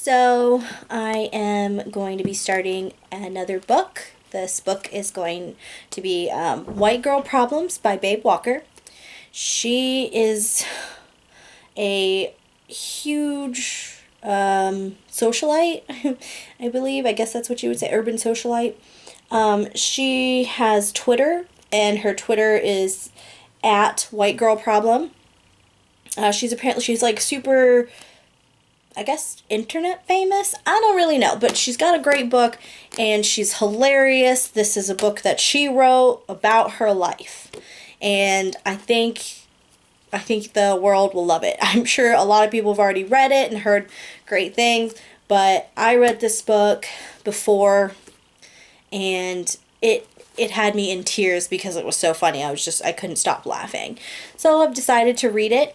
So I am going to be starting another book. This book is going to be White Girl Problems by Babe Walker. She is a huge socialite, I believe. I guess that's what you would say, urban socialite. She has Twitter, and her Twitter is at White Girl Problem. She's like super, I guess, internet famous. I don't really know, but she's got a great book and she's hilarious. This is a book that she wrote about her life, and I think the world will love it. I'm sure a lot of people have already read it and heard great things, but I read this book before and it had me in tears because it was so funny. I couldn't stop laughing. So I've decided to read it.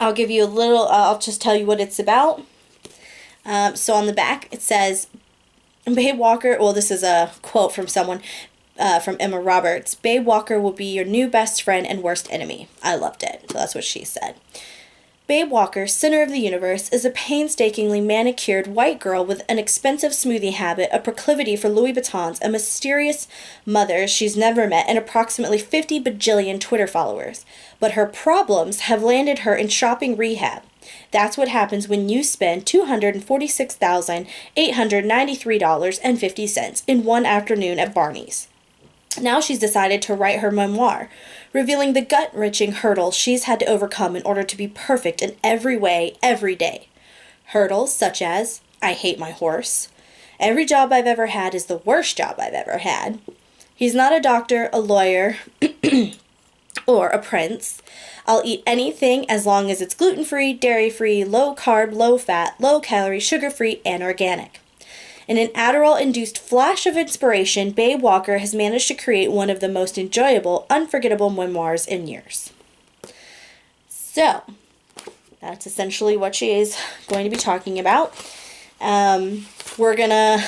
I'll just tell you what it's about. So on the back it says, Babe Walker, well, this is a quote from someone, from Emma Roberts. Babe Walker will be your new best friend and worst enemy. I loved it. So that's what she said. Babe Walker, center of the universe, is a painstakingly manicured white girl with an expensive smoothie habit, a proclivity for Louis Vuittons, a mysterious mother she's never met, and approximately 50 bajillion Twitter followers. But her problems have landed her in shopping rehab. That's what happens when you spend $246,893.50 in one afternoon at Barney's. Now she's decided to write her memoir, revealing the gut-wrenching hurdles she's had to overcome in order to be perfect in every way, every day. Hurdles such as, I hate my horse. Every job I've ever had is the worst job I've ever had. He's not a doctor, a lawyer, or a prince. I'll eat anything as long as it's gluten-free, dairy-free, low-carb, low-fat, low-calorie, sugar-free, and organic. In an Adderall-induced flash of inspiration, Babe Walker has managed to create one of the most enjoyable, unforgettable memoirs in years. So, that's essentially what she is going to be talking about. We're gonna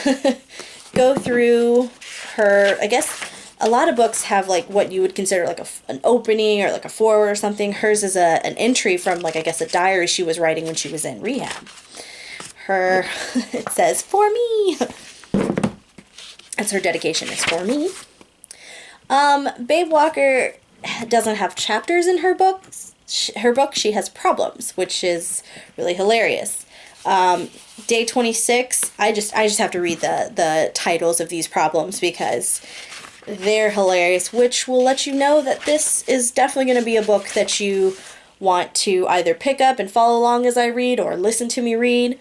go through her, I guess a lot of books have like what you would consider like an opening or like a foreword or something. Hers is an entry from like, I guess, a diary she was writing when she was in rehab. It says, for me. That's her dedication, is for me. Babe Walker doesn't have chapters in her books. She has problems, which is really hilarious. Day 26, I just have to read the titles of these problems because they're hilarious, which will let you know that this is definitely going to be a book that you want to either pick up and follow along as I read or listen to me read,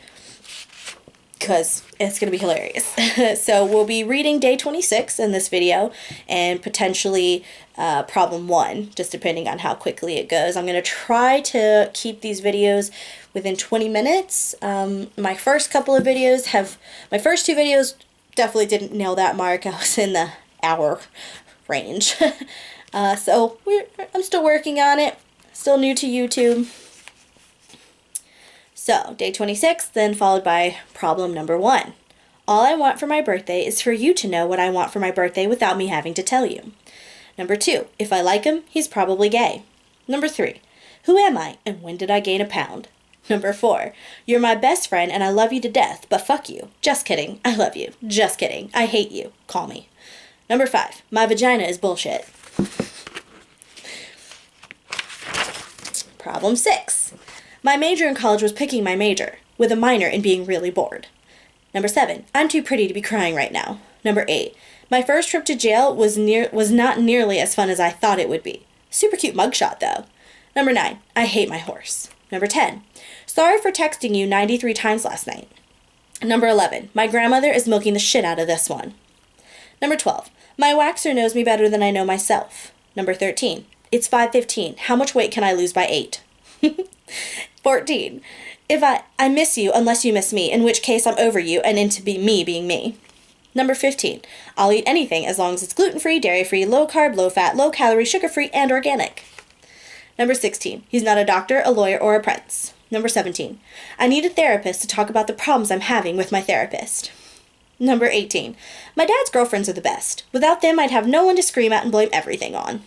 because it's going to be hilarious. So we'll be reading day 26 in this video and potentially problem 1, just depending on how quickly it goes. I'm going to try to keep these videos within 20 minutes. My first two videos definitely didn't nail that mark. I was in the hour range. So I'm still working on it. Still new to YouTube. So, day 26, then followed by problem number 1. All I want for my birthday is for you to know what I want for my birthday without me having to tell you. Number 2, if I like him, he's probably gay. Number 3, who am I and when did I gain a pound? Number 4, you're my best friend and I love you to death, but fuck you. Just kidding. I love you. Just kidding. I hate you. Call me. Number 5, my vagina is bullshit. Problem 6. My major in college was picking my major, with a minor in being really bored. Number 7, I'm too pretty to be crying right now. Number 8, my first trip to jail was not nearly as fun as I thought it would be. Super cute mugshot though. Number 9, I hate my horse. Number 10, sorry for texting you 93 times last night. Number 11, my grandmother is milking the shit out of this one. Number 12, my waxer knows me better than I know myself. Number 13, it's 5:15. How much weight can I lose by 8? 14. If I miss you unless you miss me, in which case I'm over you and into me being me. Number 15. I'll eat anything as long as it's gluten-free, dairy-free, low-carb, low-fat, low-calorie, sugar-free, and organic. Number 16. He's not a doctor, a lawyer, or a prince. Number 17. I need a therapist to talk about the problems I'm having with my therapist. Number 18. My dad's girlfriends are the best. Without them, I'd have no one to scream at and blame everything on.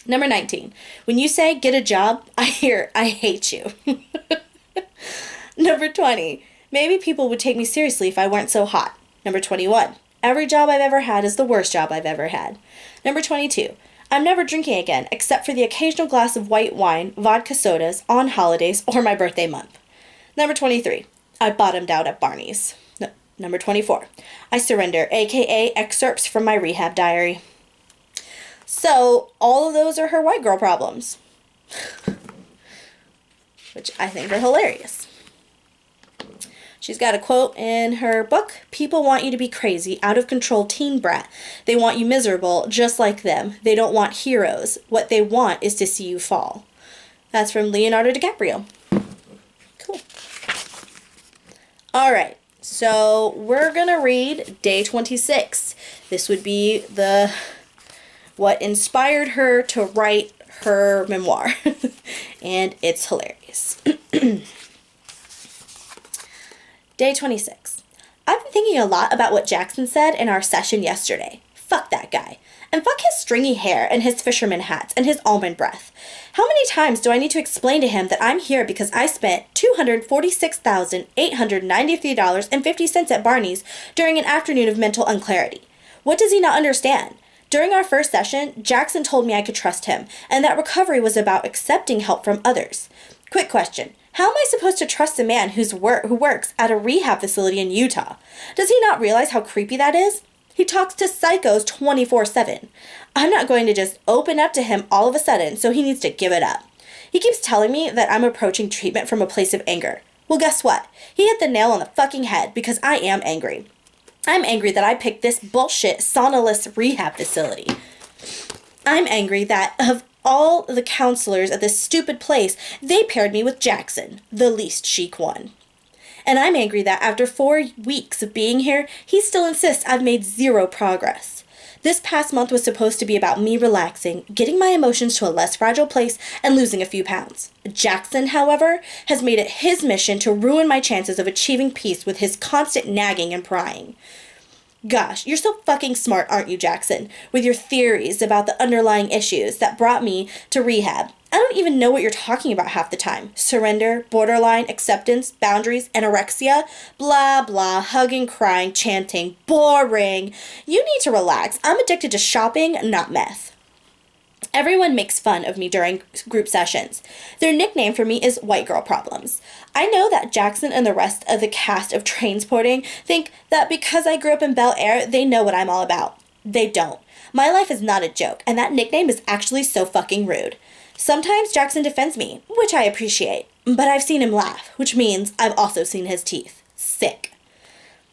Number 19. When you say, get a job, I hear, I hate you. Number 20. Maybe people would take me seriously if I weren't so hot. Number 21. Every job I've ever had is the worst job I've ever had. Number 22. I'm never drinking again, except for the occasional glass of white wine, vodka sodas, on holidays, or my birthday month. Number 23. I bottomed out at Barney's. No, number 24. I surrender, aka excerpts from my rehab diary. So, all of those are her white girl problems. Which I think are hilarious. She's got a quote in her book, "People want you to be crazy, out of control teen brat. They want you miserable, just like them. They don't want heroes. What they want is to see you fall." That's from Leonardo DiCaprio. Cool. Alright, so we're going to read day 26. This would be what inspired her to write her memoir. And it's hilarious. Day 26. I've been thinking a lot about what Jackson said in our session yesterday. Fuck that guy. And fuck his stringy hair and his fisherman hats and his almond breath. How many times do I need to explain to him that I'm here because I spent $246,893.50 at Barney's during an afternoon of mental unclarity? What does he not understand? During our first session, Jackson told me I could trust him, and that recovery was about accepting help from others. Quick question. How am I supposed to trust a man who works at a rehab facility in Utah? Does he not realize how creepy that is? He talks to psychos 24/7. I'm not going to just open up to him all of a sudden, so he needs to give it up. He keeps telling me that I'm approaching treatment from a place of anger. Well, guess what? He hit the nail on the fucking head because I am angry. I'm angry that I picked this bullshit sauna-less rehab facility. I'm angry that of all the counselors at this stupid place, they paired me with Jackson, the least chic one. And I'm angry that after 4 weeks of being here, he still insists I've made zero progress. This past month was supposed to be about me relaxing, getting my emotions to a less fragile place, and losing a few pounds. Jackson, however, has made it his mission to ruin my chances of achieving peace with his constant nagging and prying. Gosh, you're so fucking smart, aren't you, Jackson, with your theories about the underlying issues that brought me to rehab. I don't even know what you're talking about half the time. Surrender, borderline, acceptance, boundaries, anorexia, blah, blah, hugging, crying, chanting, boring. You need to relax. I'm addicted to shopping, not meth. Everyone makes fun of me during group sessions. Their nickname for me is White Girl Problems. I know that Jackson and the rest of the cast of Trainsporting think that because I grew up in Bel Air, they know what I'm all about. They don't. My life is not a joke, and that nickname is actually so fucking rude. Sometimes Jackson defends me, which I appreciate, but I've seen him laugh, which means I've also seen his teeth. Sick.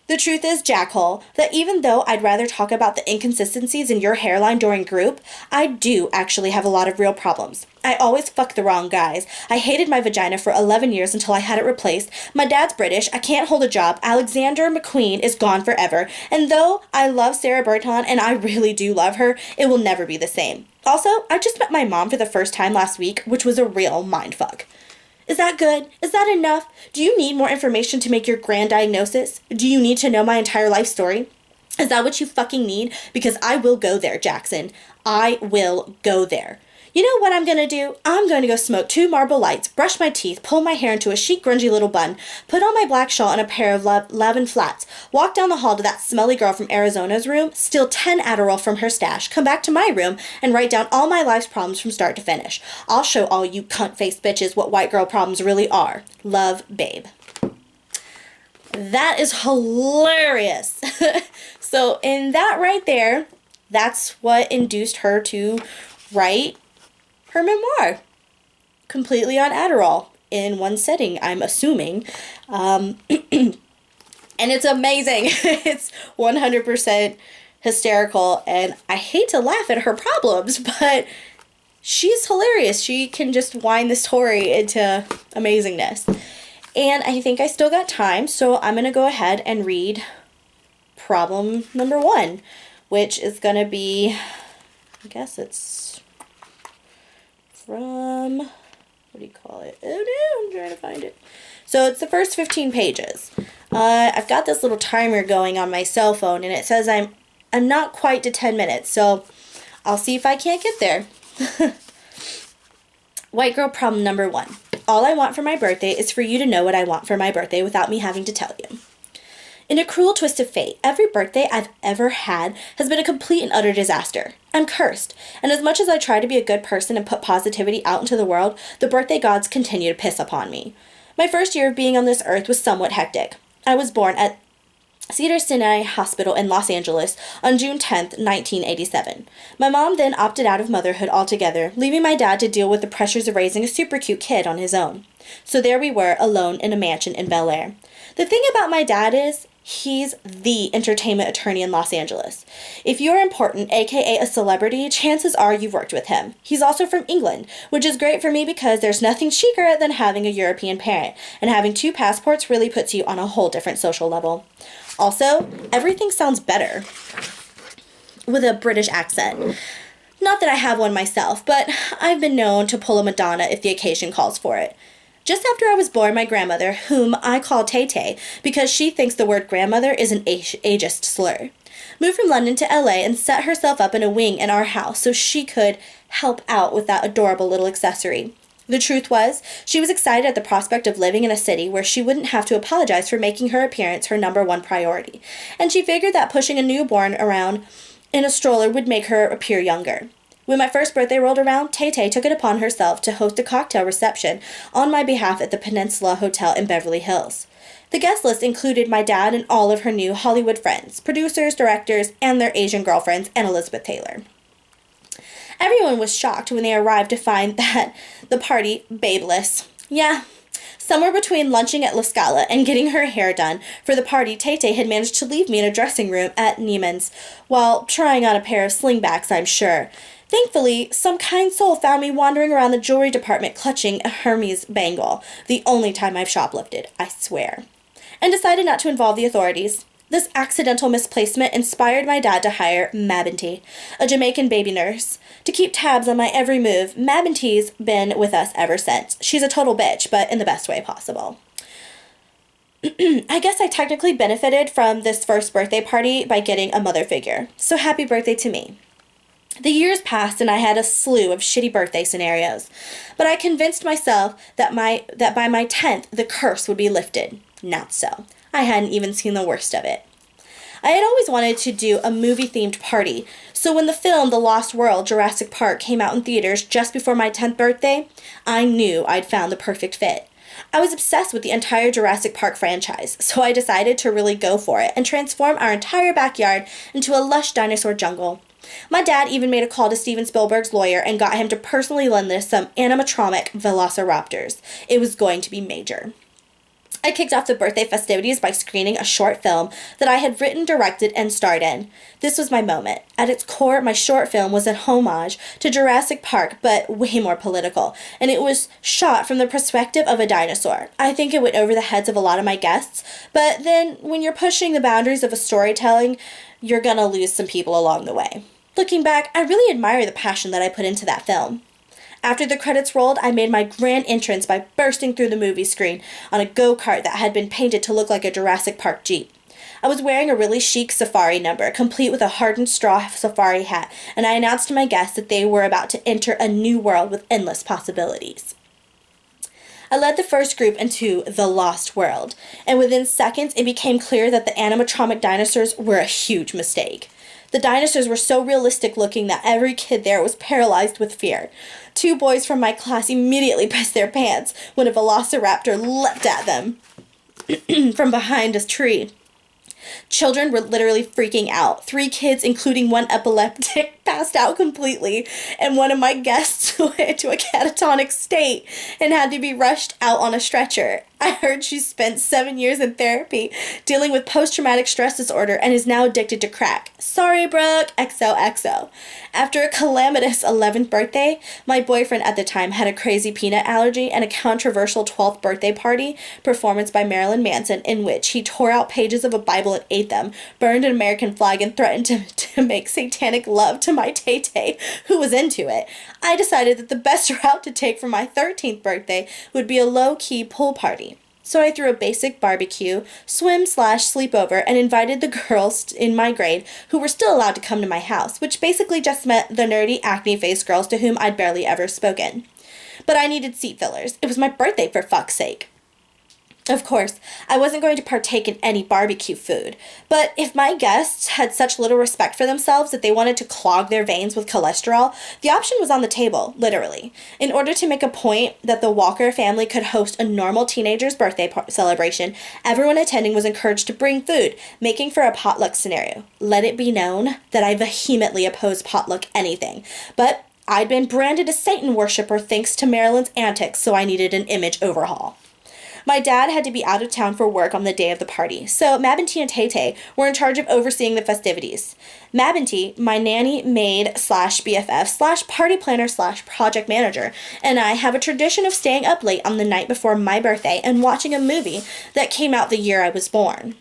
The truth is, Jackhole, that even though I'd rather talk about the inconsistencies in your hairline during group, I do actually have a lot of real problems. I always fuck the wrong guys. I hated my vagina for 11 years until I had it replaced. My dad's British. I can't hold a job. Alexander McQueen is gone forever. And though I love Sarah Berton, and I really do love her, it will never be the same. Also, I just met my mom for the first time last week, which was a real mindfuck. Is that good? Is that enough? Do you need more information to make your grand diagnosis? Do you need to know my entire life story? Is that what you fucking need? Because I will go there, Jackson. I will go there. You know what I'm going to do? I'm going to go smoke 2 Marlboro Lights, brush my teeth, pull my hair into a chic, grungy little bun, put on my black shawl and a pair of Lavin flats, walk down the hall to that smelly girl from Arizona's room, steal 10 Adderall from her stash, come back to my room, and write down all my life's problems from start to finish. I'll show all you cunt-faced bitches what white girl problems really are. Love, Babe. That is hilarious. So in that right there, that's what induced her to write her memoir, completely on Adderall, in one setting, I'm assuming. And it's amazing. It's 100% hysterical, and I hate to laugh at her problems, but she's hilarious. She can just wind the story into amazingness. And I think I still got time, so I'm going to go ahead and read problem number 1, which is going to be, I guess it's from, what do you call it? Oh no, I'm trying to find it. So it's the first 15 pages. I've got this little timer going on my cell phone, and it says I'm not quite to 10 minutes, so I'll see if I can't get there. White girl problem number 1. All I want for my birthday is for you to know what I want for my birthday without me having to tell you. In a cruel twist of fate, every birthday I've ever had has been a complete and utter disaster. I'm cursed, and as much as I try to be a good person and put positivity out into the world, the birthday gods continue to piss upon me. My first year of being on this earth was somewhat hectic. I was born at Cedars-Sinai Hospital in Los Angeles on June 10th, 1987. My mom then opted out of motherhood altogether, leaving my dad to deal with the pressures of raising a super cute kid on his own. So there we were, alone in a mansion in Bel Air. The thing about my dad is, he's the entertainment attorney in Los Angeles. If you're important, aka a celebrity, chances are you've worked with him. He's also from England, which is great for me because there's nothing chicer than having a European parent, and having 2 passports really puts you on a whole different social level. Also, everything sounds better with a British accent. Not that I have one myself, but I've been known to pull a Madonna if the occasion calls for it. Just after I was born, my grandmother, whom I call Tay-Tay because she thinks the word grandmother is an ageist slur, moved from London to LA and set herself up in a wing in our house so she could help out with that adorable little accessory. The truth was, she was excited at the prospect of living in a city where she wouldn't have to apologize for making her appearance her number one priority, and she figured that pushing a newborn around in a stroller would make her appear younger. When my first birthday rolled around, Tay-Tay took it upon herself to host a cocktail reception on my behalf at the Peninsula Hotel in Beverly Hills. The guest list included my dad and all of her new Hollywood friends, producers, directors, and their Asian girlfriends, and Elizabeth Taylor. Everyone was shocked when they arrived to find that the party babeless. Yeah, somewhere between lunching at La Scala and getting her hair done for the party, Tay-Tay had managed to leave me in a dressing room at Neiman's while trying on a pair of slingbacks, I'm sure. Thankfully, some kind soul found me wandering around the jewelry department clutching a Hermes bangle, the only time I've shoplifted, I swear, and decided not to involve the authorities. This accidental misplacement inspired my dad to hire Mabinty, a Jamaican baby nurse, to keep tabs on my every move. Mabinty's been with us ever since. She's a total bitch, but in the best way possible. I guess I technically benefited from this first birthday party by getting a mother figure, so happy birthday to me. The years passed and I had a slew of shitty birthday scenarios, but I convinced myself that by my 10th the curse would be lifted. Not so. I hadn't even seen the worst of it. I had always wanted to do a movie-themed party, so when the film The Lost World: Jurassic Park came out in theaters just before my 10th birthday, I knew I'd found the perfect fit. I was obsessed with the entire Jurassic Park franchise, so I decided to really go for it and transform our entire backyard into a lush dinosaur jungle. My dad even made a call to Steven Spielberg's lawyer and got him to personally lend us some animatronic velociraptors. It was going to be major. I kicked off the birthday festivities by screening a short film that I had written, directed, and starred in. This was my moment. At its core, my short film was a homage to Jurassic Park, but way more political, and it was shot from the perspective of a dinosaur. I think it went over the heads of a lot of my guests, but then when you're pushing the boundaries of a storytelling, you're gonna lose some people along the way. Looking back, I really admire the passion that I put into that film. After the credits rolled, I made my grand entrance by bursting through the movie screen on a go-kart that had been painted to look like a Jurassic Park Jeep. I was wearing a really chic safari number, complete with a hardened straw safari hat, and I announced to my guests that they were about to enter a new world with endless possibilities. I led the first group into the Lost World, and within seconds it became clear that the animatronic dinosaurs were a huge mistake. The dinosaurs were so realistic looking that every kid there was paralyzed with fear. 2 boys from my class immediately pissed their pants when a velociraptor leapt at them from behind a tree. Children were literally freaking out. 3 kids, including one epileptic, passed out completely, and one of my guests went into a catatonic state and had to be rushed out on a stretcher. I heard she spent 7 years in therapy dealing with post-traumatic stress disorder and is now addicted to crack. Sorry, Brooke, XOXO. After a calamitous 11th birthday, my boyfriend at the time had a crazy peanut allergy and a controversial 12th birthday party performance by Marilyn Manson in which he tore out pages of a Bible and ate them, burned an American flag, and threatened to make satanic love to my Tay-Tay, who was into it. I decided that the best route to take for my 13th birthday would be a low-key pool party. So I threw a basic barbecue, swim/sleepover, and invited the girls in my grade who were still allowed to come to my house, which basically just meant the nerdy acne-faced girls to whom I'd barely ever spoken. But I needed seat fillers. It was my birthday, for fuck's sake. Of course, I wasn't going to partake in any barbecue food, but if my guests had such little respect for themselves that they wanted to clog their veins with cholesterol, the option was on the table, literally. In order to make a point that the Walker family could host a normal teenager's birthday celebration, everyone attending was encouraged to bring food, making for a potluck scenario. Let it be known that I vehemently oppose potluck anything, but I'd been branded a Satan worshiper thanks to Marilyn's antics, so I needed an image overhaul. My dad had to be out of town for work on the day of the party, so Mabinty and Tay-Tay were in charge of overseeing the festivities. Mabinty, my nanny, maid, /BFF, /party planner, /project manager, and I have a tradition of staying up late on the night before my birthday and watching a movie that came out the year I was born.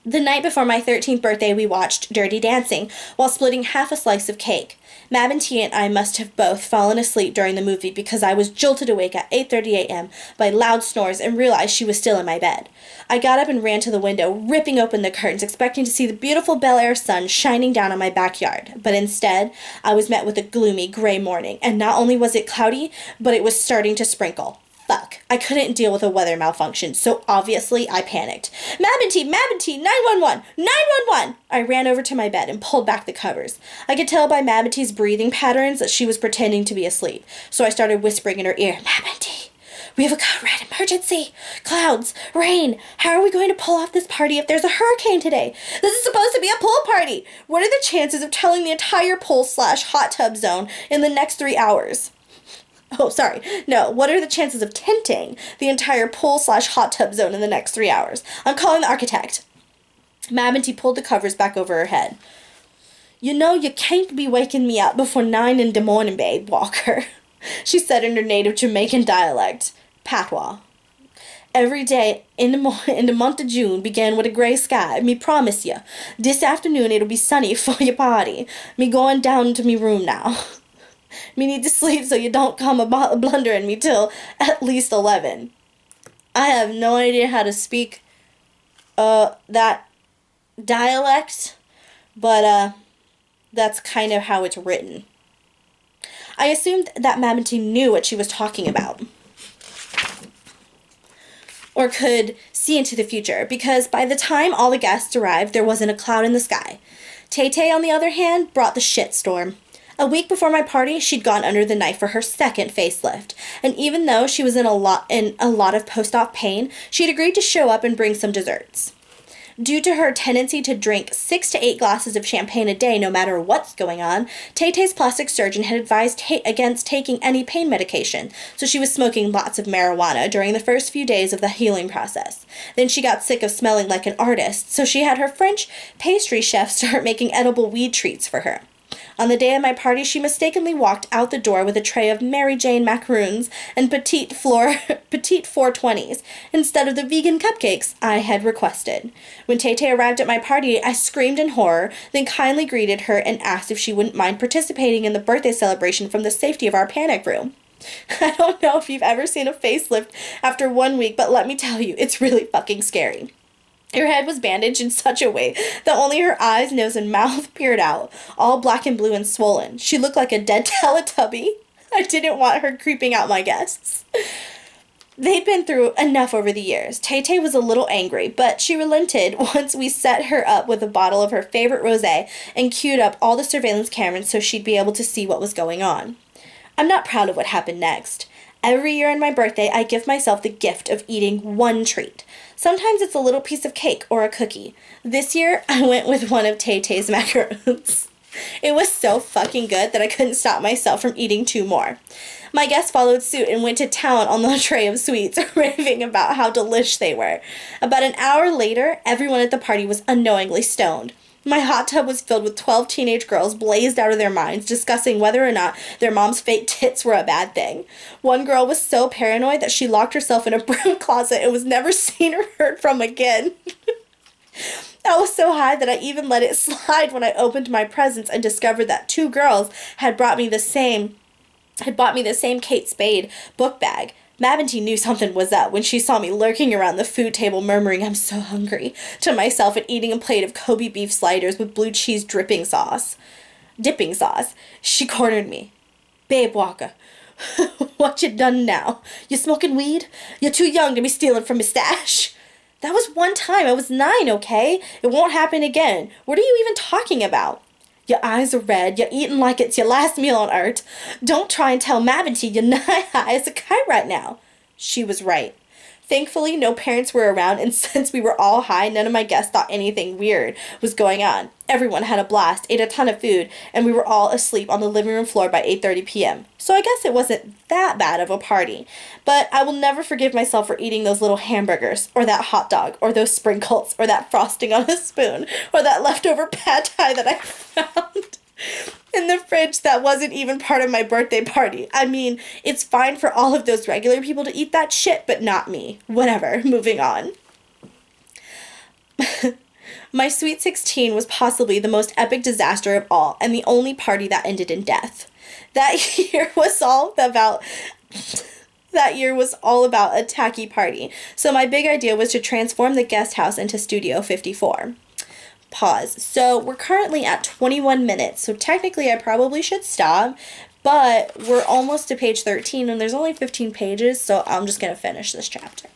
The night before my 13th birthday, we watched Dirty Dancing while splitting half a slice of cake. Mabinty and I must have both fallen asleep during the movie because I was jolted awake at 8:30 a.m. by loud snores and realized she was still in my bed. I got up and ran to the window, ripping open the curtains, expecting to see the beautiful Bel Air sun shining down on my backyard. But instead, I was met with a gloomy, gray morning, and not only was it cloudy, but it was starting to sprinkle. Fuck. I couldn't deal with a weather malfunction, so obviously I panicked. Mabinty! 911! 911! I ran over to my bed and pulled back the covers. I could tell by Mabinty's breathing patterns that she was pretending to be asleep, so I started whispering in her ear, Mabinty, we have a code red emergency. Clouds, rain. How are we going to pull off this party if there's a hurricane today? This is supposed to be a pool party. What are the chances of telling the entire pool/hot tub zone in the next 3 hours? Oh, sorry. No, what are the chances of tinting the entire pool/hot tub zone in the next 3 hours? I'm calling the architect. Mabinty pulled the covers back over her head. You know you can't be waking me up before 9 in the morning, babe, Walker, she said in her native Jamaican dialect, patois. Every day in the month of June began with a grey sky. Me promise you, this afternoon it'll be sunny for your party. Me going down to me room now. Me need to sleep so you don't come blundering me till at least 11. I have no idea how to speak that dialect, but that's kind of how it's written. I assumed that Mabinty knew what she was talking about, or could see into the future, because by the time all the guests arrived, there wasn't a cloud in the sky. Tay-Tay, on the other hand, brought the shitstorm. A week before my party, she'd gone under the knife for her second facelift, and even though she was in a lot of post-op pain, she'd agreed to show up and bring some desserts. Due to her tendency to drink 6 to 8 glasses of champagne a day no matter what's going on, Tay-Tay's plastic surgeon had advised against taking any pain medication, so she was smoking lots of marijuana during the first few days of the healing process. Then she got sick of smelling like an artist, so she had her French pastry chef start making edible weed treats for her. On the day of my party, she mistakenly walked out the door with a tray of Mary Jane macaroons and petite 420s instead of the vegan cupcakes I had requested. When Tay-Tay arrived at my party, I screamed in horror, then kindly greeted her and asked if she wouldn't mind participating in the birthday celebration from the safety of our panic room. I don't know if you've ever seen a facelift after 1 week, but let me tell you, it's really fucking scary. Her head was bandaged in such a way that only her eyes, nose, and mouth peered out, all black and blue and swollen. She looked like a dead Teletubby. I didn't want her creeping out my guests. They'd been through enough over the years. Tay-Tay was a little angry, but she relented once we set her up with a bottle of her favorite rosé and queued up all the surveillance cameras so she'd be able to see what was going on. I'm not proud of what happened next. Every year on my birthday, I give myself the gift of eating one treat. Sometimes it's a little piece of cake or a cookie. This year, I went with one of Tay-Tay's macaroons. It was so fucking good that I couldn't stop myself from eating 2 more. My guests followed suit and went to town on the tray of sweets, raving about how delish they were. About an hour later, everyone at the party was unknowingly stoned. My hot tub was filled with 12 teenage girls blazed out of their minds, discussing whether or not their mom's fake tits were a bad thing. One girl was so paranoid that she locked herself in a broom closet and was never seen or heard from again. I was so high that I even let it slide when I opened my presents and discovered that 2 girls had bought me the same Kate Spade book bag. Mabinty knew something was up when she saw me lurking around the food table murmuring, "I'm so hungry," to myself and eating a plate of Kobe beef sliders with blue cheese dipping sauce. She cornered me. "Babe Walker, What you done now? You smoking weed? You're too young to be stealing from my stash. That was one time. I was 9, okay? It won't happen again. What are you even talking about? Your eyes are red. You're eating like it's your last meal on Earth. Don't try and tell Mavity you're not high as a kite right now. She was right. Thankfully, no parents were around, and since we were all high, none of my guests thought anything weird was going on. Everyone had a blast, ate a ton of food, and we were all asleep on the living room floor by 8:30 p.m. So I guess it wasn't that bad of a party. But I will never forgive myself for eating those little hamburgers, or that hot dog, or those sprinkles, or that frosting on a spoon, or that leftover pad thai that I found in the fridge that wasn't even part of my birthday party. I mean, it's fine for all of those regular people to eat that shit, but not me. Whatever, moving on. My Sweet 16 was possibly the most epic disaster of all, and the only party that ended in death. That year was all about a tacky party, so my big idea was to transform the guest house into Studio 54. Pause. So we're currently at 21 minutes, so technically I probably should stop, but we're almost to page 13 and there's only 15 pages, so I'm just going to finish this chapter.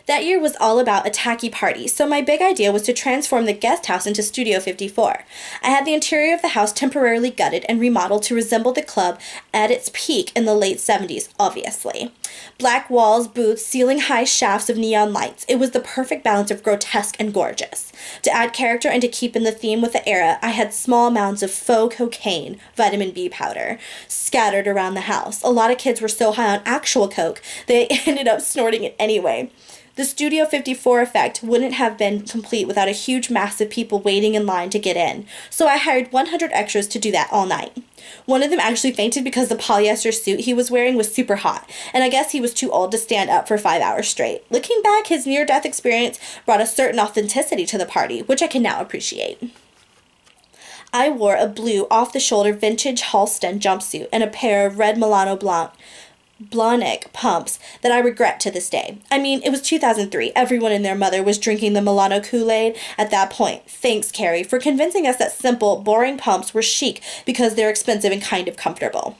That year was all about a tacky party, so my big idea was to transform the guest house into Studio 54. I had the interior of the house temporarily gutted and remodeled to resemble the club at its peak in the late 70s, obviously. Black walls, booths, ceiling-high shafts of neon lights. It was the perfect balance of grotesque and gorgeous. To add character and to keep in the theme with the era, I had small amounts of faux cocaine, vitamin B powder, scattered around the house. A lot of kids were so high on actual coke, they ended up snorting it anyway. The Studio 54 effect wouldn't have been complete without a huge mass of people waiting in line to get in, so I hired 100 extras to do that all night. One of them actually fainted because the polyester suit he was wearing was super hot, and I guess he was too old to stand up for 5 hours straight. Looking back, his near-death experience brought a certain authenticity to the party, which I can now appreciate. I wore a blue, off-the-shoulder vintage Halston jumpsuit and a pair of red Milano Blahnik pumps that I regret to this day. I mean, it was 2003. Everyone and their mother was drinking the Milano Kool-Aid at that point. Thanks, Carrie, for convincing us that simple, boring pumps were chic because they're expensive and kind of comfortable.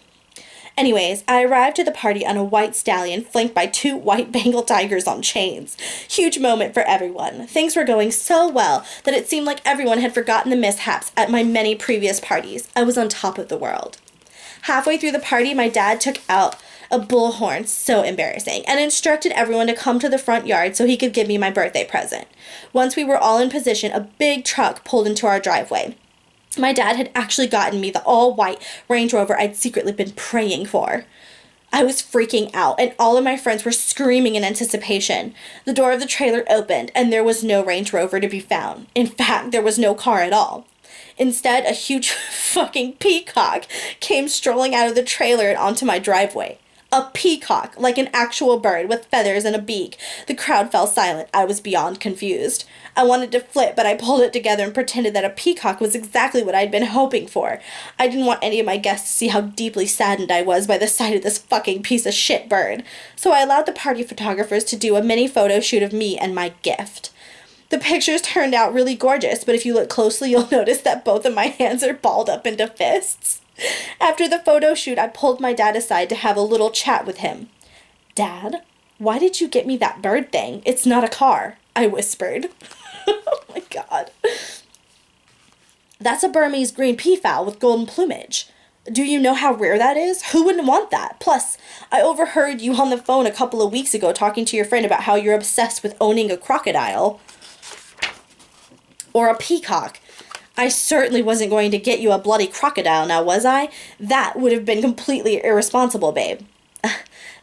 Anyways, I arrived at the party on a white stallion flanked by 2 white Bengal tigers on chains. Huge moment for everyone. Things were going so well that it seemed like everyone had forgotten the mishaps at my many previous parties. I was on top of the world. Halfway through the party, my dad took out a bullhorn, so embarrassing, and instructed everyone to come to the front yard so he could give me my birthday present. Once we were all in position, a big truck pulled into our driveway. My dad had actually gotten me the all-white Range Rover I'd secretly been praying for. I was freaking out, and all of my friends were screaming in anticipation. The door of the trailer opened, and there was no Range Rover to be found. In fact, there was no car at all. Instead, a huge fucking peacock came strolling out of the trailer and onto my driveway. A peacock, like an actual bird with feathers and a beak. The crowd fell silent. I was beyond confused. I wanted to flip, but I pulled it together and pretended that a peacock was exactly what I'd been hoping for. I didn't want any of my guests to see how deeply saddened I was by the sight of this fucking piece of shit bird. So I allowed the party photographers to do a mini photo shoot of me and my gift. The pictures turned out really gorgeous, but if you look closely, you'll notice that both of my hands are balled up into fists. After the photo shoot, I pulled my dad aside to have a little chat with him. "Dad, why did you get me that bird thing? It's not a car," I whispered. Oh my God. "That's a Burmese green peafowl with golden plumage. Do you know how rare that is? Who wouldn't want that? Plus, I overheard you on the phone a couple of weeks ago talking to your friend about how you're obsessed with owning a crocodile. Or a peacock. I certainly wasn't going to get you a bloody crocodile now, was I? That would have been completely irresponsible, babe."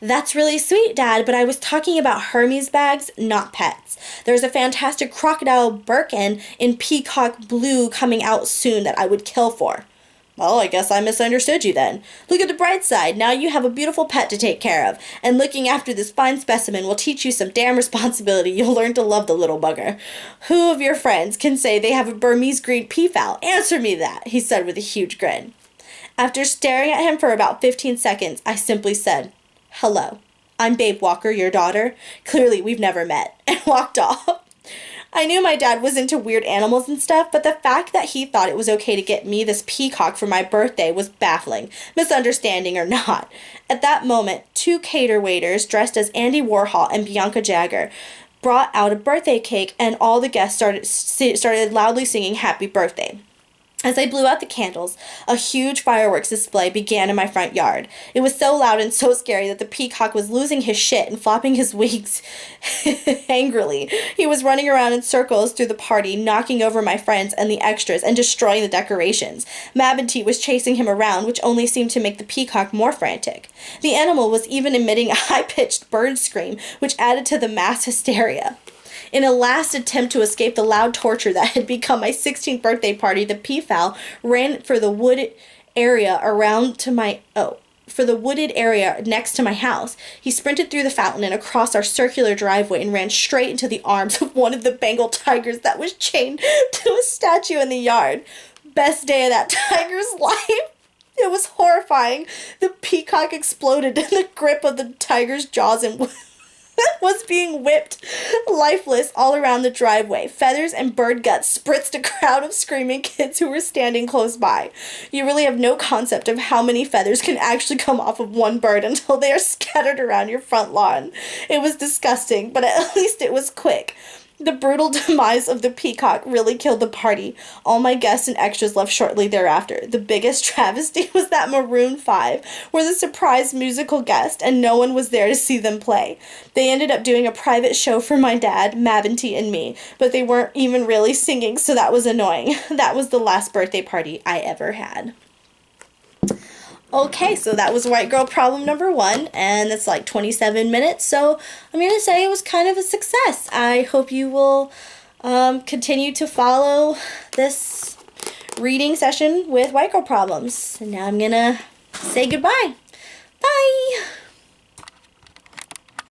"That's really sweet, Dad, but I was talking about Hermes bags, not pets. There's a fantastic crocodile Birkin in peacock blue coming out soon that I would kill for." "Well, I guess I misunderstood you then. Look at the bright side. Now you have a beautiful pet to take care of, and looking after this fine specimen will teach you some damn responsibility. You'll learn to love the little bugger. Who of your friends can say they have a Burmese green peafowl? Answer me that," he said with a huge grin. After staring at him for about 15 seconds, I simply said, "Hello, I'm Babe Walker, your daughter. Clearly we've never met," and walked off. I knew my dad was into weird animals and stuff, but the fact that he thought it was okay to get me this peacock for my birthday was baffling, misunderstanding or not. At that moment, two cater waiters dressed as Andy Warhol and Bianca Jagger brought out a birthday cake, and all the guests started loudly singing happy birthday. As I blew out the candles, a huge fireworks display began in my front yard. It was so loud and so scary that the peacock was losing his shit and flopping his wings angrily. He was running around in circles through the party, knocking over my friends and the extras and destroying the decorations. Mabinty was chasing him around, which only seemed to make the peacock more frantic. The animal was even emitting a high-pitched bird scream, which added to the mass hysteria. In a last attempt to escape the loud torture that had become my 16th birthday party, the peafowl ran for the wooded area next to my house. He sprinted through the fountain and across our circular driveway and ran straight into the arms of one of the Bengal tigers that was chained to a statue in the yard. Best day of that tiger's life. It was horrifying. The peacock exploded in the grip of the tiger's jaws and was being whipped lifeless all around the driveway. Feathers and bird guts spritzed a crowd of screaming kids who were standing close by. You really have no concept of how many feathers can actually come off of one bird until they are scattered around your front lawn. It was disgusting, but at least it was quick. The brutal demise of the peacock really killed the party. All my guests and extras left shortly thereafter. The biggest travesty was that Maroon 5 were the surprise musical guest, and no one was there to see them play. They ended up doing a private show for my dad, Mabinty, and me, but they weren't even really singing, so that was annoying. That was the last birthday party I ever had. Okay, so that was white girl problem number 1, and it's like 27 minutes, so I'm going to say it was kind of a success. I hope you will continue to follow this reading session with white girl problems. And now I'm going to say goodbye. Bye!